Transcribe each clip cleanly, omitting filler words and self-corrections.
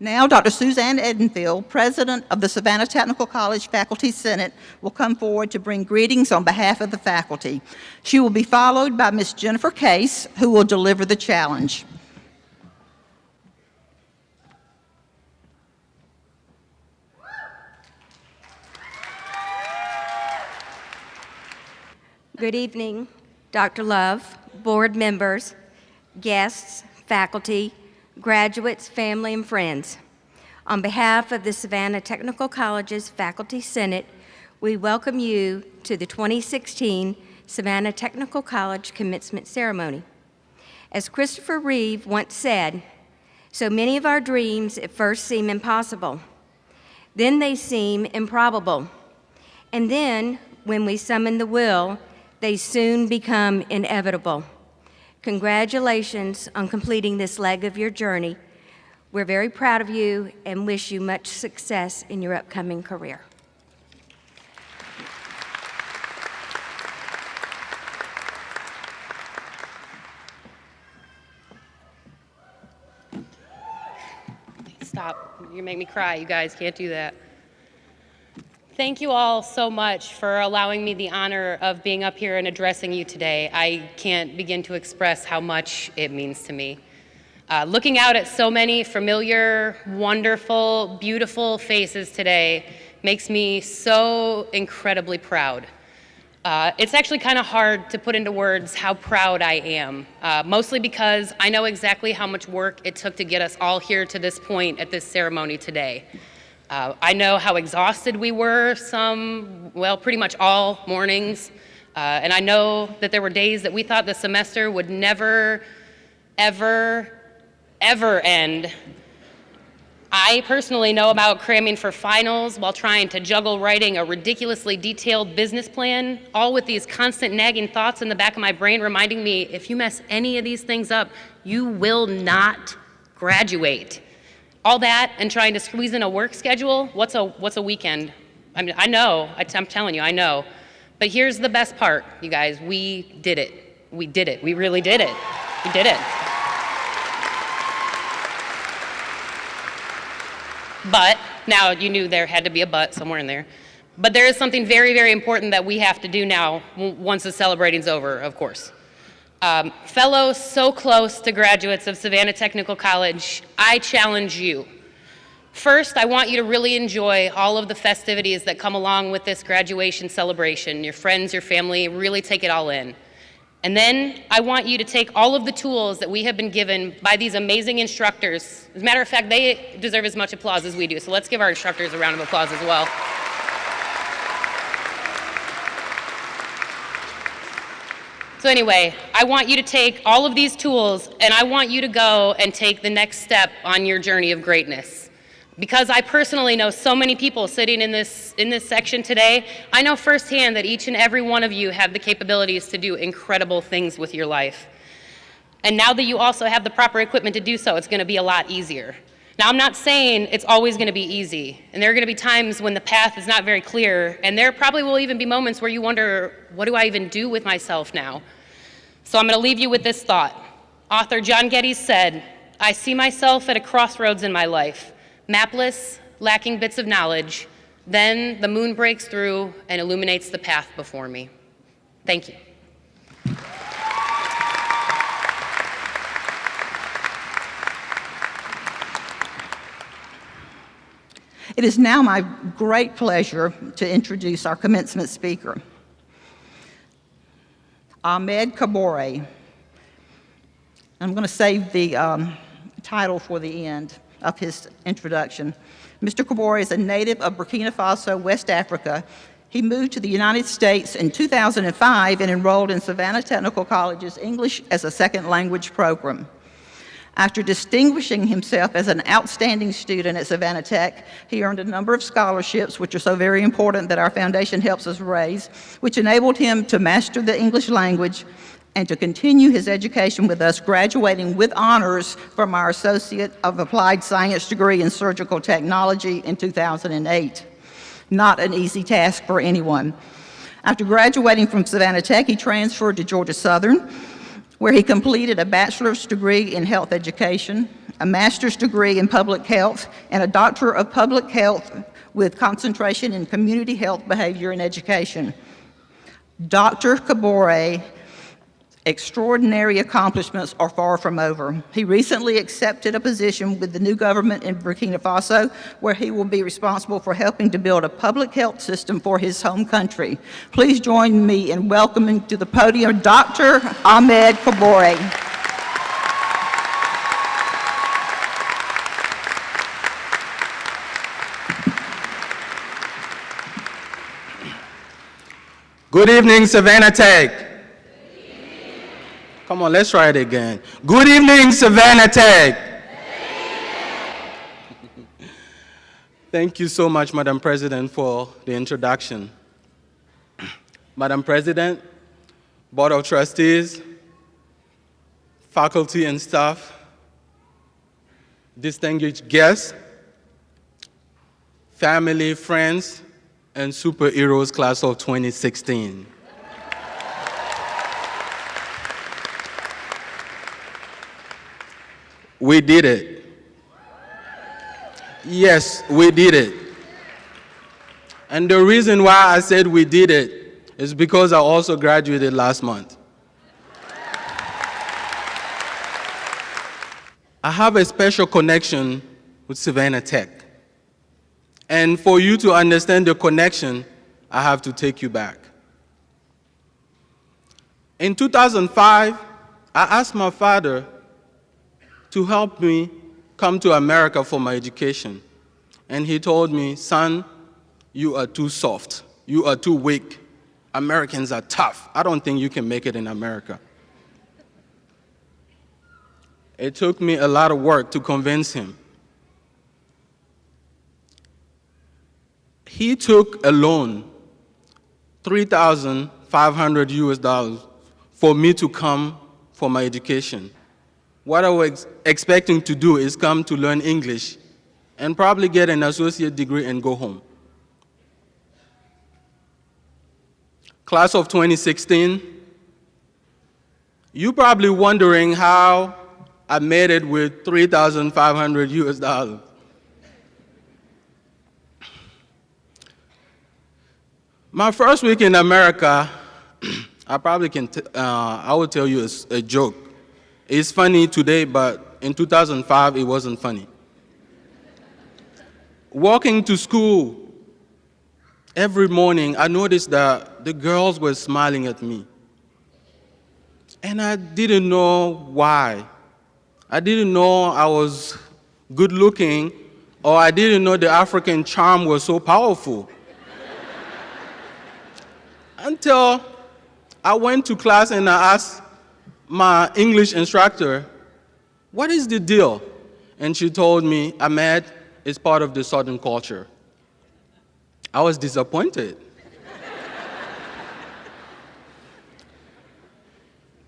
Now, Dr. Suzanne Edenfield, President of the Savannah Technical College Faculty Senate, will come forward to bring greetings on behalf of the faculty. She will be followed by Ms. Jenn Case, who will deliver the challenge. Good evening, Dr. Love, board members, guests, faculty, graduates, family, and friends. On behalf of the Savannah Technical College's Faculty Senate, we welcome you to the 2016 Savannah Technical College Commencement Ceremony. As Christopher Reeve once said, so many of our dreams at first seem impossible. Then they seem improbable. And then, when we summon the will, they soon become inevitable. Congratulations on completing this leg of your journey. We're very proud of you and wish you much success in your upcoming career. Stop. You make me cry. You guys can't do that. Thank you all so much for allowing me the honor of being up here and addressing you today. I can't begin to express how much it means to me. Looking out at so many familiar, wonderful, beautiful faces today makes me so incredibly proud. It's actually kind of hard to put into words how proud I am, mostly because I know exactly how much work it took to get us all here to this point at this ceremony today. I know how exhausted we were pretty much all mornings. And I know that there were days that we thought the semester would never, ever, ever end. I personally know about cramming for finals while trying to juggle writing a ridiculously detailed business plan, all with these constant nagging thoughts in the back of my brain reminding me, if you mess any of these things up, you will not graduate. All that and trying to squeeze in a work schedule, what's a weekend? I mean, I know, I'm telling you, I know. But here's the best part, you guys, we did it. We did it, we really did it. We did it. But, now you knew there had to be a but somewhere in there. But there is something very, very important that we have to do now once the celebrating's over, of course. Fellow so close to graduates of Savannah Technical College, I challenge you. First, I want you to really enjoy all of the festivities that come along with this graduation celebration. Your friends, your family, really take it all in. And then I want you to take all of the tools that we have been given by these amazing instructors. As a matter of fact, they deserve as much applause as we do, so let's give our instructors a round of applause as well. So anyway, I want you to take all of these tools and I want you to go and take the next step on your journey of greatness. Because I personally know so many people sitting in this section today, I know firsthand that each and every one of you have the capabilities to do incredible things with your life. And now that you also have the proper equipment to do so, it's going to be a lot easier. Now, I'm not saying it's always going to be easy, and there are going to be times when the path is not very clear, and there probably will even be moments where you wonder, what do I even do with myself now? So I'm going to leave you with this thought. Author John Geddes said, I see myself at a crossroads in my life, mapless, lacking bits of knowledge. Then the moon breaks through and illuminates the path before me. Thank you. It is now my great pleasure to introduce our commencement speaker, Ahmed Kabore. I'm going to save the title for the end of his introduction. Mr. Kabore is a native of Burkina Faso, West Africa. He moved to the United States in 2005 and enrolled in Savannah Technical College's English as a Second Language program. After distinguishing himself as an outstanding student at Savannah Tech, he earned a number of scholarships, which are so very important that our foundation helps us raise, which enabled him to master the English language and to continue his education with us, graduating with honors from our Associate of Applied Science degree in Surgical Technology in 2008. Not an easy task for anyone. After graduating from Savannah Tech, he transferred to Georgia Southern, where he completed a bachelor's degree in health education. a master's degree in public health, and a doctor of public health with concentration in community health, behavior, and education. Dr. Kabore extraordinary accomplishments are far from over. He recently accepted a position with the new government in Burkina Faso, where he will be responsible for helping to build a public health system for his home country. Please join me in welcoming to the podium Dr. Ahmed Kabore. Good evening, Savannah Tech. Come on, let's try it again. Good evening, Savannah Tech. Thank you so much, Madam President, for the introduction. Madam President, Board of Trustees, faculty and staff, distinguished guests, family, friends, and superheroes class of 2016. We did it. Yes, we did it. And the reason why I said we did it is because I also graduated last month. I have a special connection with Savannah Tech. And for you to understand the connection, I have to take you back. In 2005, I asked my father to help me come to America for my education. And he told me, son, you are too soft. You are too weak. Americans are tough. I don't think you can make it in America. It took me a lot of work to convince him. He took a loan, $3,500 US for me to come for my education. What I was expecting to do is come to learn English and probably get an associate degree and go home. Class of 2016, you're probably wondering how I made it with $3,500 US. My first week in America, I will tell you a joke. It's funny today, but in 2005, it wasn't funny. Walking to school every morning, I noticed that the girls were smiling at me. And I didn't know why. I didn't know I was good looking, or I didn't know the African charm was so powerful. Until I went to class and I asked my English instructor, what is the deal? And she told me, Ahmed is part of the Southern culture. I was disappointed.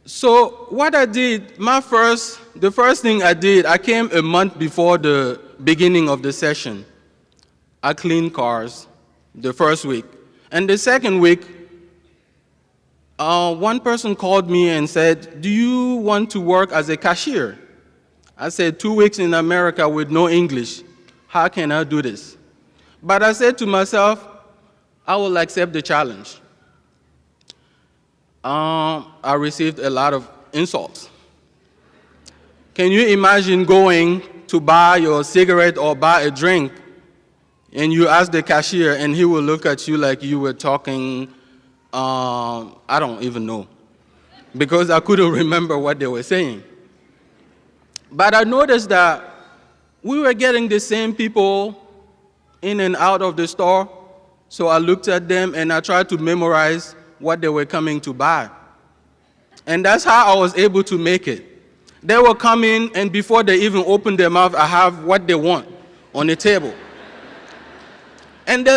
So what I did, the first thing I did, I came a month before the beginning of the session. I cleaned cars the first week. And the second week, one person called me and said, do you want to work as a cashier? I said, 2 weeks in America with no English. How can I do this? But I said to myself, I will accept the challenge. I received a lot of insults. Can you imagine going to buy your cigarette or buy a drink, and you ask the cashier, and he will look at you like you were talking, I don't even know, because I couldn't remember what they were saying. But I noticed that we were getting the same people in and out of the store, so I looked at them and I tried to memorize what they were coming to buy. And that's how I was able to make it. They will come in, and before they even open their mouth, I have what they want on the table. And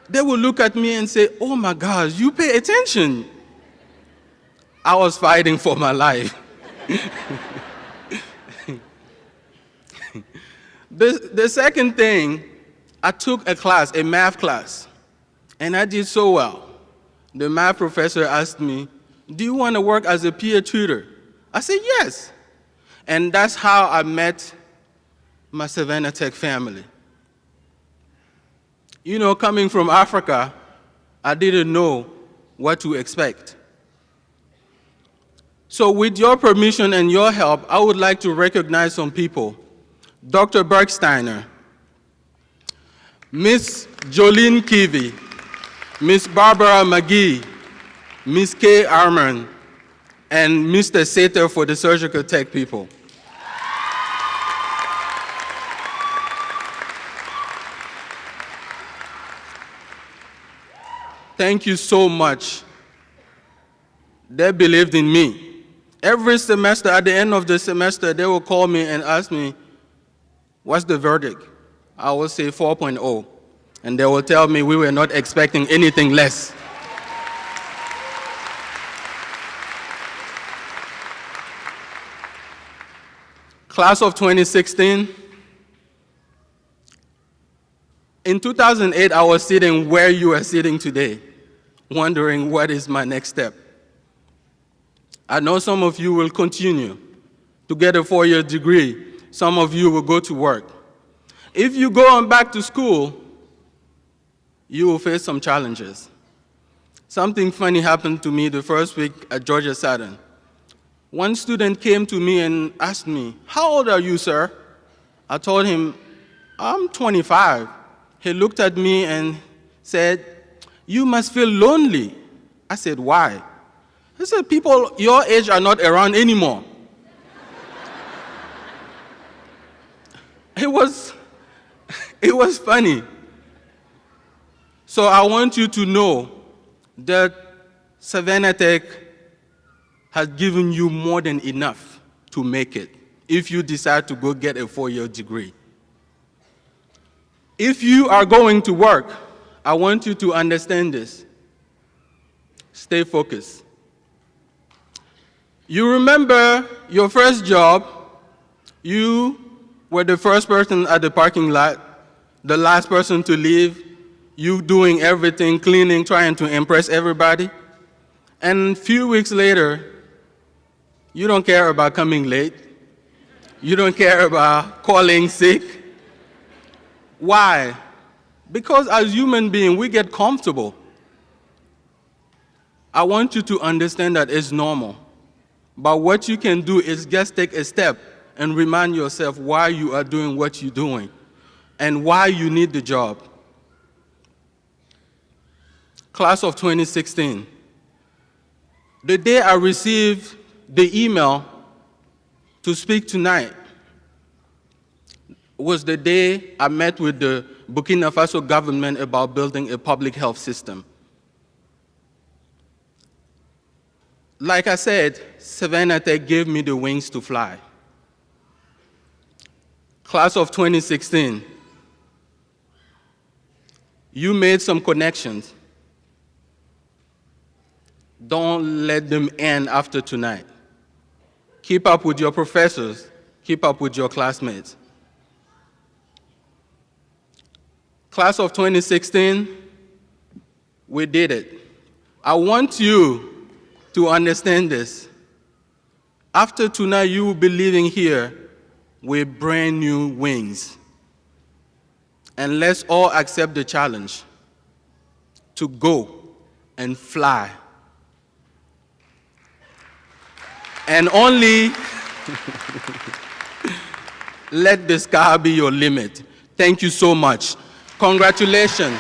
they will look at me and say, oh my gosh, you pay attention. I was fighting for my life. The second thing, I took a class, a math class, and I did so well. The math professor asked me, do you want to work as a peer tutor? I said, yes. And that's how I met my Savannah Tech family. You know, coming from Africa, I didn't know what to expect. So with your permission and your help, I would like to recognize some people. Dr. Bergsteiner, Miss Jolene Kivy, Miss Barbara McGee, Miss Kay Arman, and Mr. Sater for the surgical tech people. Thank you so much. They believed in me. Every semester, at the end of the semester, they will call me and ask me, what's the verdict? I will say 4.0, and they will tell me we were not expecting anything less. Class of 2016, in 2008, I was sitting where you are sitting today, wondering what is my next step. I know some of you will continue to get a 4-year degree. Some of you will go to work. If you go on back to school, you will face some challenges. Something funny happened to me the first week at Georgia Southern. One student came to me and asked me, "How old are you, sir?" I told him, "I'm 25. He looked at me and said, "You must feel lonely." I said, "Why?" He said, "People your age are not around anymore." It was funny. So I want you to know that Savannah Tech has given you more than enough to make it if you decide to go get a 4-year degree. If you are going to work, I want you to understand this. Stay focused. You remember your first job, you were the first person at the parking lot, the last person to leave, you doing everything, cleaning, trying to impress everybody. And a few weeks later, you don't care about coming late. You don't care about calling sick. Why? Because as human beings, we get comfortable. I want you to understand that it's normal. But what you can do is just take a step and remind yourself why you are doing what you're doing and why you need the job. Class of 2016. The day I received the email to speak tonight was the day I met with the Burkina Faso government about building a public health system. Like I said, Savannah Tech gave me the wings to fly. Class of 2016, you made some connections. Don't let them end after tonight. Keep up with your professors. Keep up with your classmates. Class of 2016, we did it. I want you to understand this. After tonight, you will be leaving here with brand new wings. And let's all accept the challenge to go and fly. And only let the sky be your limit. Thank you so much. Congratulations.